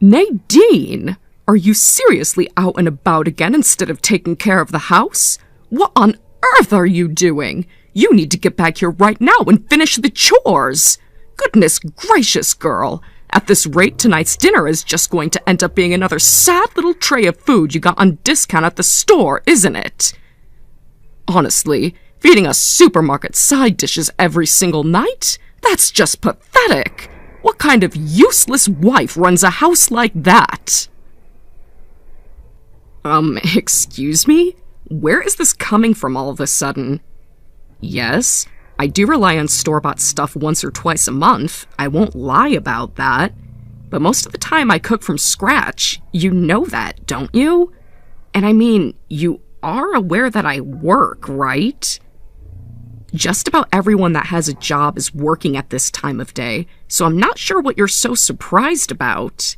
Nadine, are you seriously out and about again instead of taking care of the house? What on earth are you doing? You need to get back here right now and finish the chores. Goodness gracious, girl. At this rate, tonight's dinner is just going to end up being another sad little tray of food you got on discount at the store, isn't it? Honestly, feeding us supermarket side dishes every single night? That's just pathetic. What kind of useless wife runs a house like that? Excuse me? Where is this coming from all of a sudden? Yes, I do rely on store-bought stuff once or twice a month. I won't lie about that. But most of the time I cook from scratch. You know that, don't you? And I mean, you are aware that I work, right? Just about everyone that has a job is working at this time of day, so I'm not sure what you're so surprised about.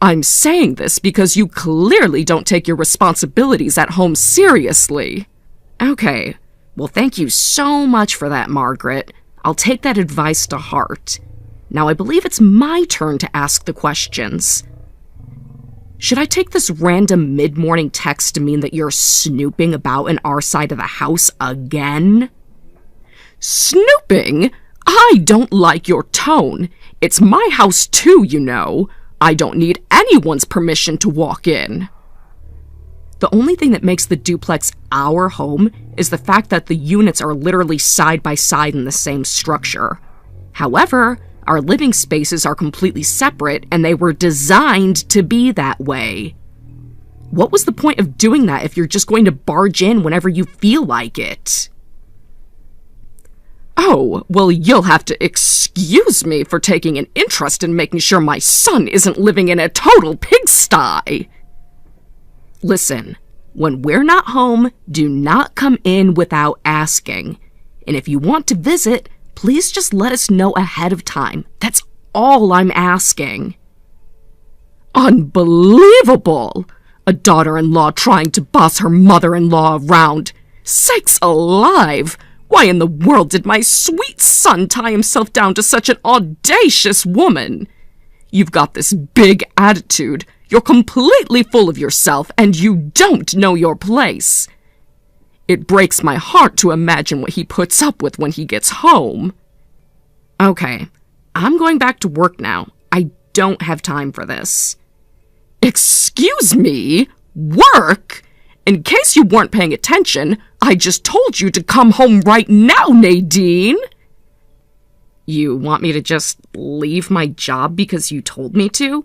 I'm saying this because you clearly don't take your responsibilities at home seriously. Okay, well thank you so much for that, Margaret. I'll take that advice to heart. Now I believe it's my turn to ask the questions. Should I take this random mid-morning text to mean that you're snooping about in our side of the house again? Snooping? I don't like your tone. It's my house too, you know. I don't need anyone's permission to walk in. The only thing that makes the duplex our home is the fact that the units are literally side by side in the same structure. However, our living spaces are completely separate, and they were designed to be that way. What was the point of doing that if you're just going to barge in whenever you feel like it? Oh, well, you'll have to excuse me for taking an interest in making sure my son isn't living in a total pigsty. Listen, when we're not home, do not come in without asking. And if you want to visit, please just let us know ahead of time. That's all I'm asking. Unbelievable! A daughter-in-law trying to boss her mother-in-law around. Sakes alive! Why in the world did my sweet son tie himself down to such an audacious woman? You've got this big attitude. You're completely full of yourself, and you don't know your place. It breaks my heart to imagine what he puts up with when he gets home. Okay, I'm going back to work now. I don't have time for this. Excuse me? Work? In case you weren't paying attention, I just told you to come home right now, Nadine. You want me to just leave my job because you told me to?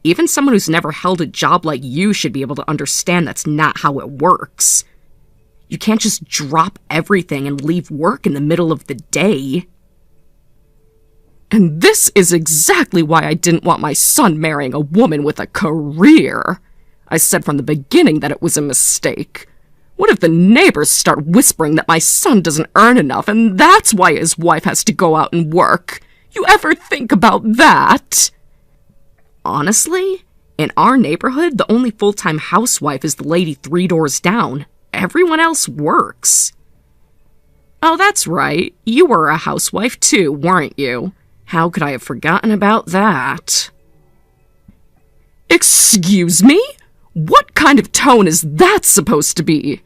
Even someone who's never held a job like you should be able to understand that's not how it works. You can't just drop everything and leave work in the middle of the day. And this is exactly why I didn't want my son marrying a woman with a career. I said from the beginning that it was a mistake. What if the neighbors start whispering that my son doesn't earn enough and that's why his wife has to go out and work? You ever think about that? Honestly, in our neighborhood, the only full-time housewife is the lady 3 doors down. Everyone else works. Oh, that's right. You were a housewife too, weren't you? How could I have forgotten about that? Excuse me? What kind of tone is that supposed to be?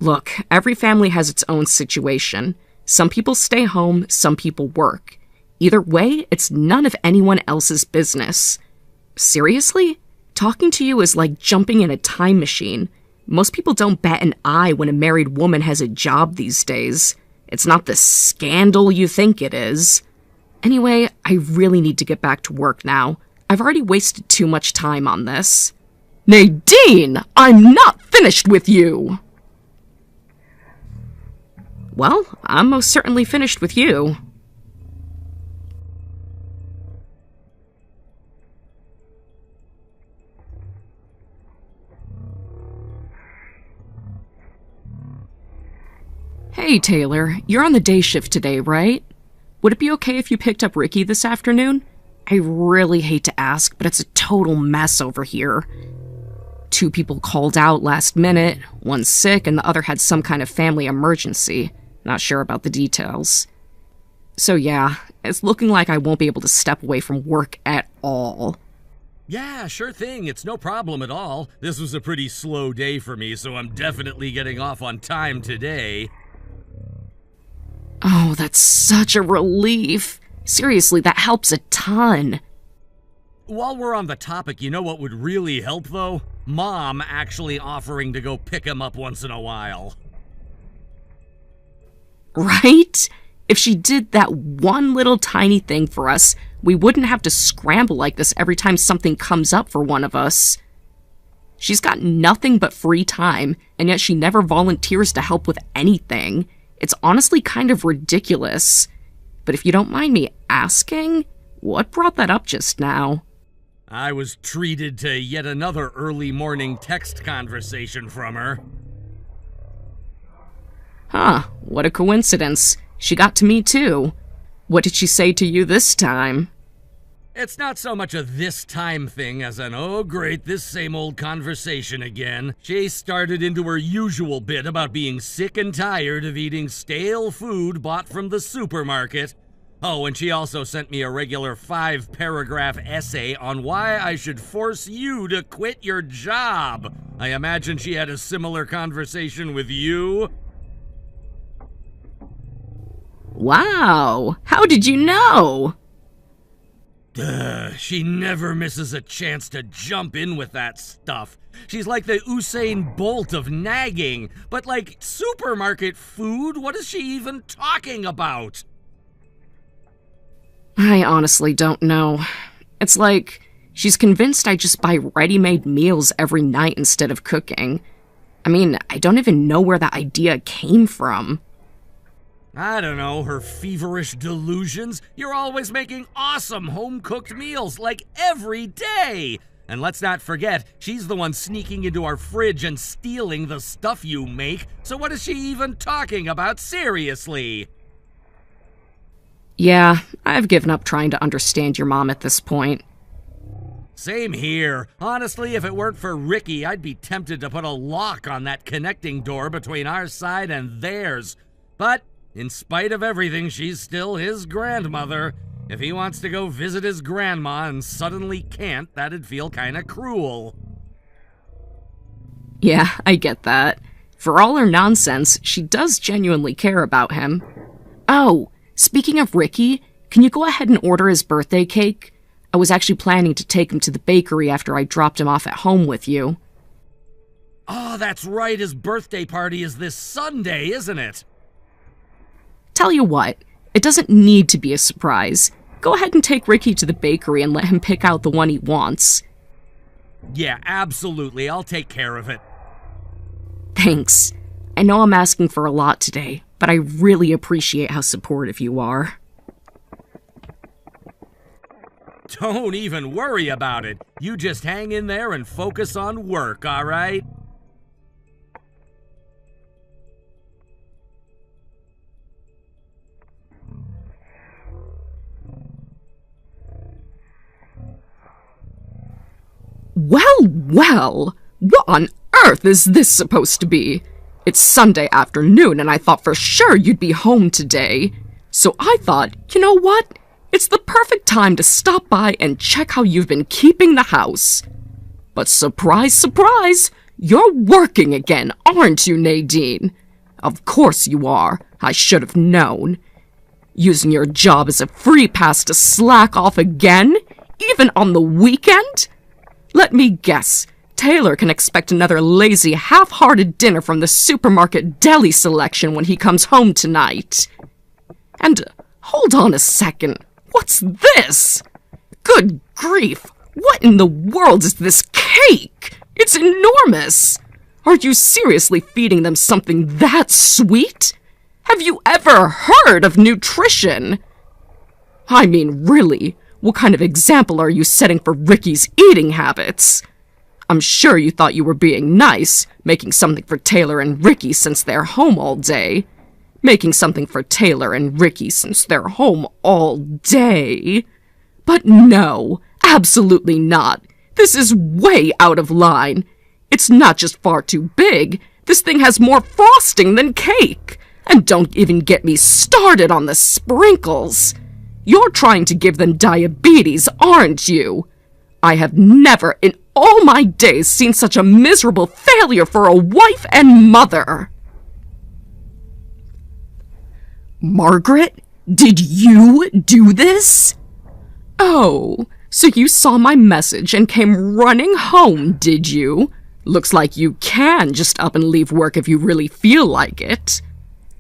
Look, every family has its own situation. Some people stay home, some people work. Either way, it's none of anyone else's business. Seriously? Talking to you is like jumping in a time machine. Most people don't bat an eye when a married woman has a job these days. It's not the scandal you think it is. Anyway, I really need to get back to work now. I've already wasted too much time on this. Nadine! I'm not finished with you! Well, I'm most certainly finished with you. Hey, Taylor, you're on the day shift today, right? Would it be okay if you picked up Ricky this afternoon? I really hate to ask, but it's a total mess over here. 2 people called out last minute, one's sick and the other had some kind of family emergency. Not sure about the details. So yeah, it's looking like I won't be able to step away from work at all. Yeah, sure thing. It's no problem at all. This was a pretty slow day for me, so I'm definitely getting off on time today. Oh, that's such a relief. Seriously, that helps a ton. While we're on the topic, you know what would really help, though? Mom actually offering to go pick him up once in a while. Right? If she did that one little tiny thing for us, we wouldn't have to scramble like this every time something comes up for one of us. She's got nothing but free time, and yet she never volunteers to help with anything. It's honestly kind of ridiculous. But if you don't mind me asking, what brought that up just now? I was treated to yet another early morning text conversation from her. Huh, what a coincidence. She got to me too. What did she say to you this time? It's not so much a this time thing as an, oh great, this same old conversation again. She started into her usual bit about being sick and tired of eating stale food bought from the supermarket. Oh, and she also sent me a regular 5-paragraph essay on why I should force you to quit your job. I imagine she had a similar conversation with you. Wow, how did you know? She never misses a chance to jump in with that stuff. She's like the Usain Bolt of nagging, but like supermarket food, what is she even talking about? I honestly don't know. It's like she's convinced I just buy ready-made meals every night instead of cooking. I mean, I don't even know where that idea came from. I don't know, her feverish delusions. You're always making awesome home-cooked meals, like every day. And let's not forget, she's the one sneaking into our fridge and stealing the stuff you make. So what is she even talking about, seriously? Yeah, I've given up trying to understand your mom at this point. Same here. Honestly, if it weren't for Ricky, I'd be tempted to put a lock on that connecting door between our side and theirs. But in spite of everything, she's still his grandmother. If he wants to go visit his grandma and suddenly can't, that'd feel kinda cruel. Yeah, I get that. For all her nonsense, she does genuinely care about him. Oh, speaking of Ricky, can you go ahead and order his birthday cake? I was actually planning to take him to the bakery after I dropped him off at home with you. Oh, that's right, his birthday party is this Sunday, isn't it? Tell you what, it doesn't need to be a surprise. Go ahead and take Ricky to the bakery and let him pick out the one he wants. Yeah, absolutely. I'll take care of it. Thanks. I know I'm asking for a lot today, but I really appreciate how supportive you are. Don't even worry about it. You just hang in there and focus on work, all right? Well, what on earth is this supposed to be? It's Sunday afternoon and I thought for sure you'd be home today. So I thought, you know what? It's the perfect time to stop by and check how you've been keeping the house. But surprise, surprise, you're working again, aren't you, Nadine? Of course you are. I should have known. Using your job as a free pass to slack off again? Even on the weekend? Let me guess. Taylor can expect another lazy, half-hearted dinner from the supermarket deli selection when he comes home tonight. And hold on a second. What's this? Good grief. What in the world is this cake? It's enormous. Are you seriously feeding them something that sweet? Have you ever heard of nutrition? I mean, really, what kind of example are you setting for Ricky's eating habits? I'm sure you thought you were being nice, making something for Taylor and Ricky since they're home all day. Making something for Taylor and Ricky since they're home all day. But no, absolutely not. This is way out of line. It's not just far too big. This thing has more frosting than cake. And don't even get me started on the sprinkles. You're trying to give them diabetes, aren't you? I have never in all my days seen such a miserable failure for a wife and mother. Margaret, did you do this? Oh, so you saw my message and came running home, did you? Looks like you can just up and leave work if you really feel like it.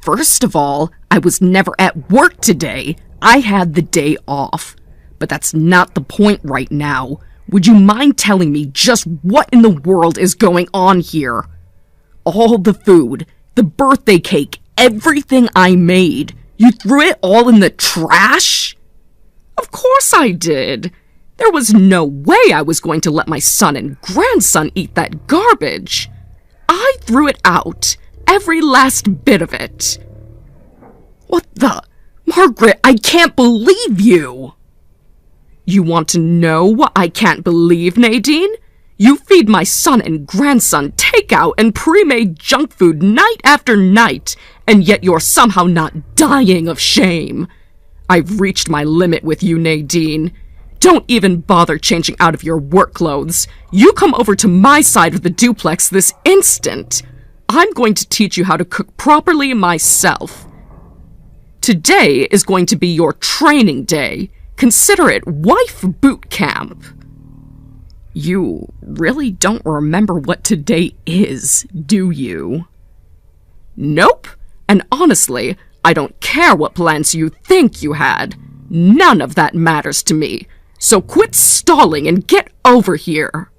First of all, I was never at work today. I had the day off. But that's not the point right now. Would you mind telling me just what in the world is going on here? All the food, the birthday cake, everything I made. You threw it all in the trash? Of course I did. There was no way I was going to let my son and grandson eat that garbage. I threw it out. Every last bit of it. What the? Margaret, I can't believe you! You want to know what I can't believe, Nadine? You feed my son and grandson takeout and pre-made junk food night after night, and yet you're somehow not dying of shame. I've reached my limit with you, Nadine. Don't even bother changing out of your work clothes. You come over to my side of the duplex this instant. I'm going to teach you how to cook properly myself. Today is going to be your training day. Consider it wife boot camp. You really don't remember what today is, do you? Nope. And honestly, I don't care what plans you think you had. None of that matters to me. So quit stalling and get over here.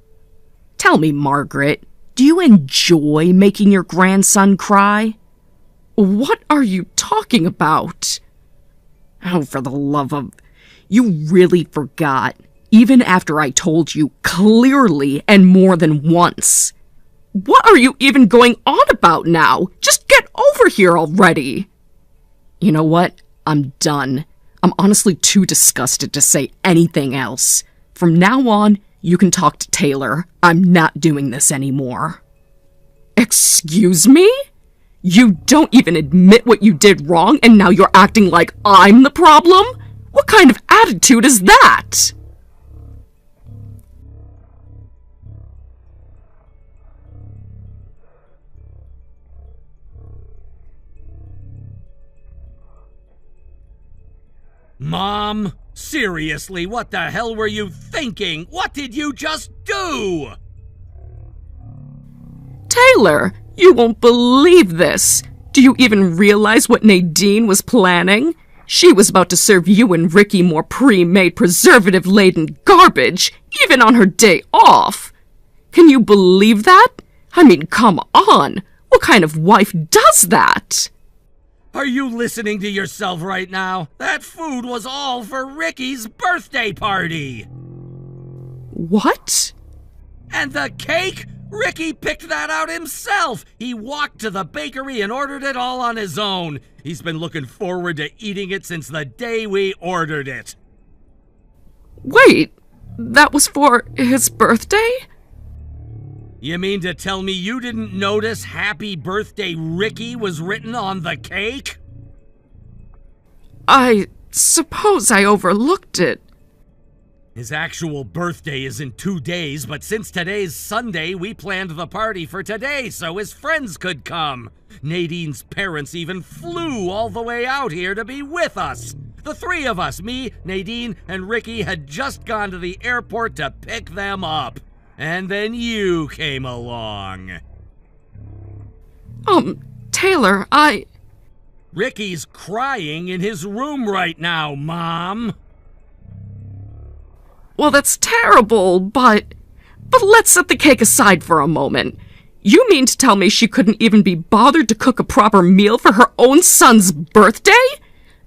Tell me, Margaret, do you enjoy making your grandson cry? What are you talking about? Oh, for the love of... You really forgot, even after I told you clearly and more than once. What are you even going on about now? Just get over here already. You know what? I'm done. I'm honestly too disgusted to say anything else. From now on, you can talk to Taylor. I'm not doing this anymore. Excuse me? You don't even admit what you did wrong, and now you're acting like I'm the problem? What kind of attitude is that? Mom, seriously, what the hell were you thinking? What did you just do? Taylor, you won't believe this. Do you even realize what Nadine was planning? She was about to serve you and Ricky more pre-made preservative-laden garbage, even on her day off. Can you believe that? I mean, come on. What kind of wife does that? Are you listening to yourself right now? That food was all for Ricky's birthday party! What? And the cake? Ricky picked that out himself! He walked to the bakery and ordered it all on his own. He's been looking forward to eating it since the day we ordered it. Wait, that was for his birthday? You mean to tell me you didn't notice Happy Birthday Ricky was written on the cake? I suppose I overlooked it. His actual birthday is in 2 days, but since today's Sunday, we planned the party for today so his friends could come. Nadine's parents even flew all the way out here to be with us. The three of us, me, Nadine, and Ricky, had just gone to the airport to pick them up. And then you came along. Taylor, Ricky's crying in his room right now, Mom. Well, that's terrible, but let's set the cake aside for a moment. You mean to tell me she couldn't even be bothered to cook a proper meal for her own son's birthday?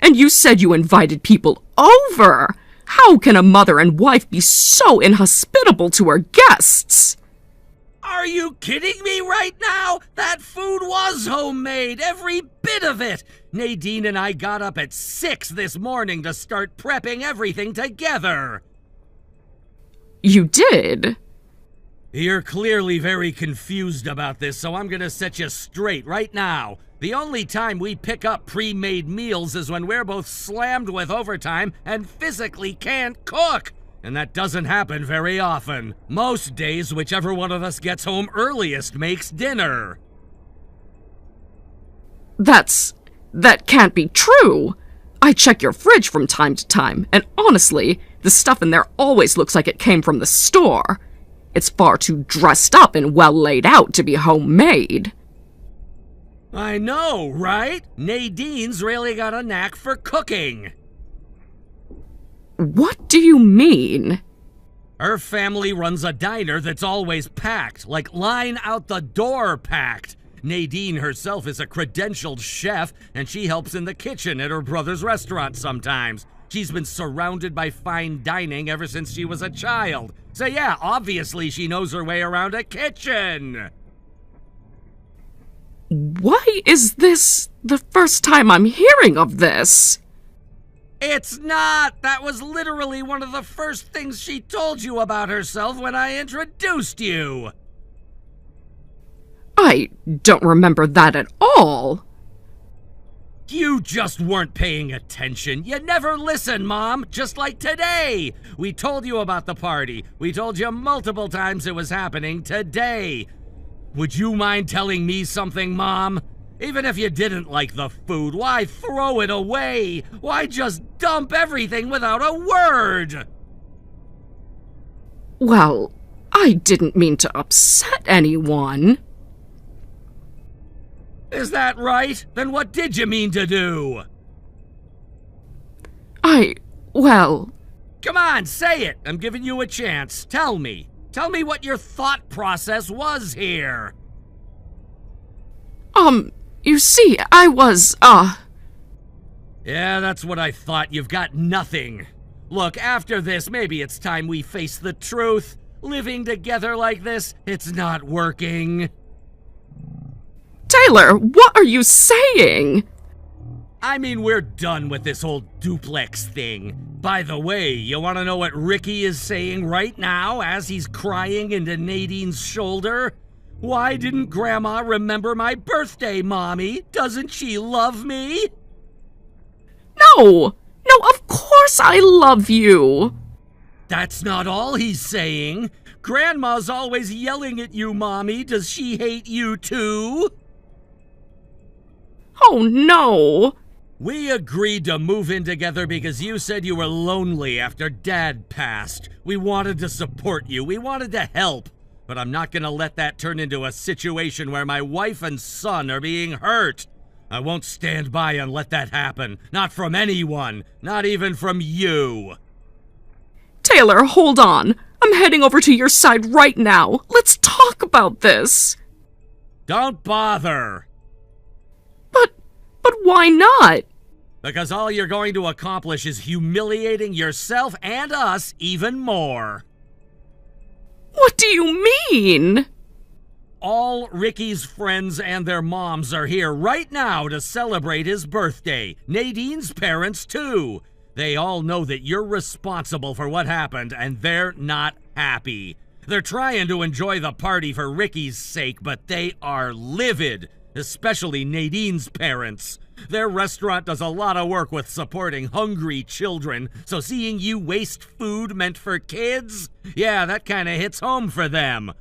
And you said you invited people over. How can a mother and wife be so inhospitable to her guests? Are you kidding me right now? That food was homemade, every bit of it. Nadine and I got up at 6 this morning to start prepping everything together. You did? You're clearly very confused about this, so I'm gonna set you straight right now. The only time we pick up pre-made meals is when we're both slammed with overtime and physically can't cook. And that doesn't happen very often. Most days, whichever one of us gets home earliest makes dinner. That can't be true. I check your fridge from time to time, and honestly, the stuff in there always looks like it came from the store. It's far too dressed up and well laid out to be homemade. I know, right? Nadine's really got a knack for cooking. What do you mean? Her family runs a diner that's always packed, like line out the door packed. Nadine herself is a credentialed chef, and she helps in the kitchen at her brother's restaurant sometimes. She's been surrounded by fine dining ever since she was a child. So yeah, obviously she knows her way around a kitchen. Why is this the first time I'm hearing of this? It's not! That was literally one of the first things she told you about herself when I introduced you! I don't remember that at all. You just weren't paying attention. You never listen, Mom, just like today. We told you about the party. We told you multiple times it was happening today. Would you mind telling me something, Mom? Even if you didn't like the food, why throw it away? Why just dump everything without a word? Well, I didn't mean to upset anyone. Is that right? Then what did you mean to do? Well... Come on, say it! I'm giving you a chance. Tell me. Tell me what your thought process was here. You see, I was, Yeah, that's what I thought. You've got nothing. Look, after this, maybe it's time we face the truth. Living together like this, it's not working. Taylor, what are you saying? I mean, we're done with this whole duplex thing. By the way, you want to know what Ricky is saying right now as he's crying into Nadine's shoulder? Why didn't Grandma remember my birthday, Mommy? Doesn't she love me? No, of course I love you. That's not all he's saying. Grandma's always yelling at you, Mommy. Does she hate you too? Oh no. We agreed to move in together because you said you were lonely after Dad passed. We wanted to support you. We wanted to help. But I'm not gonna let that turn into a situation where my wife and son are being hurt. I won't stand by and let that happen. Not from anyone. Not even from you. Taylor, hold on. I'm heading over to your side right now. Let's talk about this. Don't bother. But why not? Because all you're going to accomplish is humiliating yourself and us even more. What do you mean? All Ricky's friends and their moms are here right now to celebrate his birthday. Nadine's parents, too. They all know that you're responsible for what happened, and they're not happy. They're trying to enjoy the party for Ricky's sake, but they are livid, especially Nadine's parents. Their restaurant does a lot of work with supporting hungry children, so seeing you waste food meant for kids, yeah, that kind of hits home for them.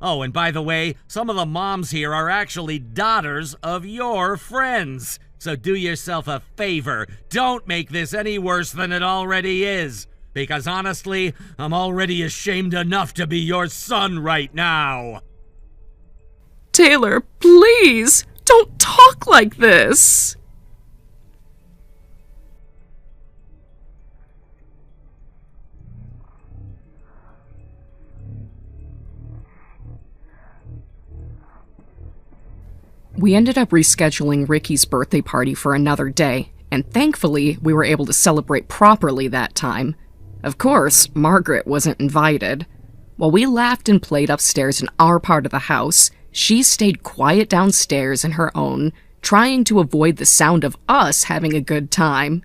Oh, and by the way, some of the moms here are actually daughters of your friends. So do yourself a favor. Don't make this any worse than it already is. Because honestly, I'm already ashamed enough to be your son right now. Taylor, please, don't talk like this. We ended up rescheduling Ricky's birthday party for another day, and thankfully we were able to celebrate properly that time. Of course, Margaret wasn't invited. While we laughed and played upstairs in our part of the house, she stayed quiet downstairs in her own, trying to avoid the sound of us having a good time.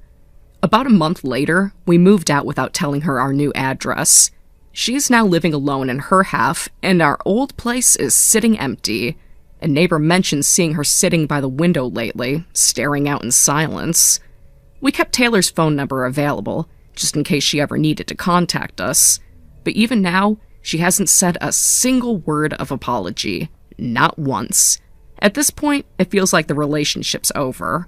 About a month later, we moved out without telling her our new address. She's now living alone in her half, and our old place is sitting empty. A neighbor mentioned seeing her sitting by the window lately, staring out in silence. We kept Taylor's phone number available, just in case she ever needed to contact us. But even now, she hasn't said a single word of apology. Not once. At this point, it feels like the relationship's over.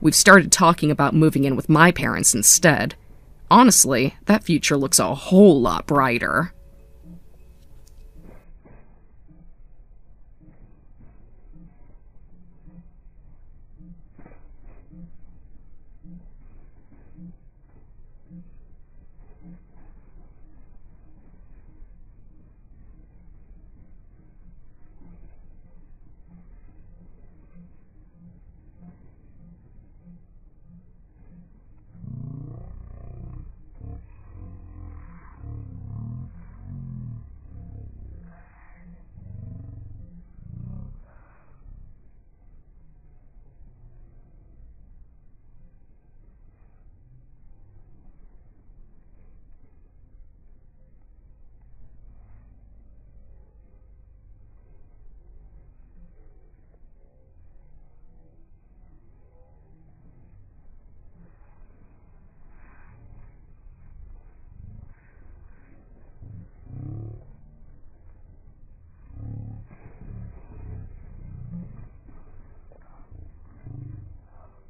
We've started talking about moving in with my parents instead. Honestly, that future looks a whole lot brighter.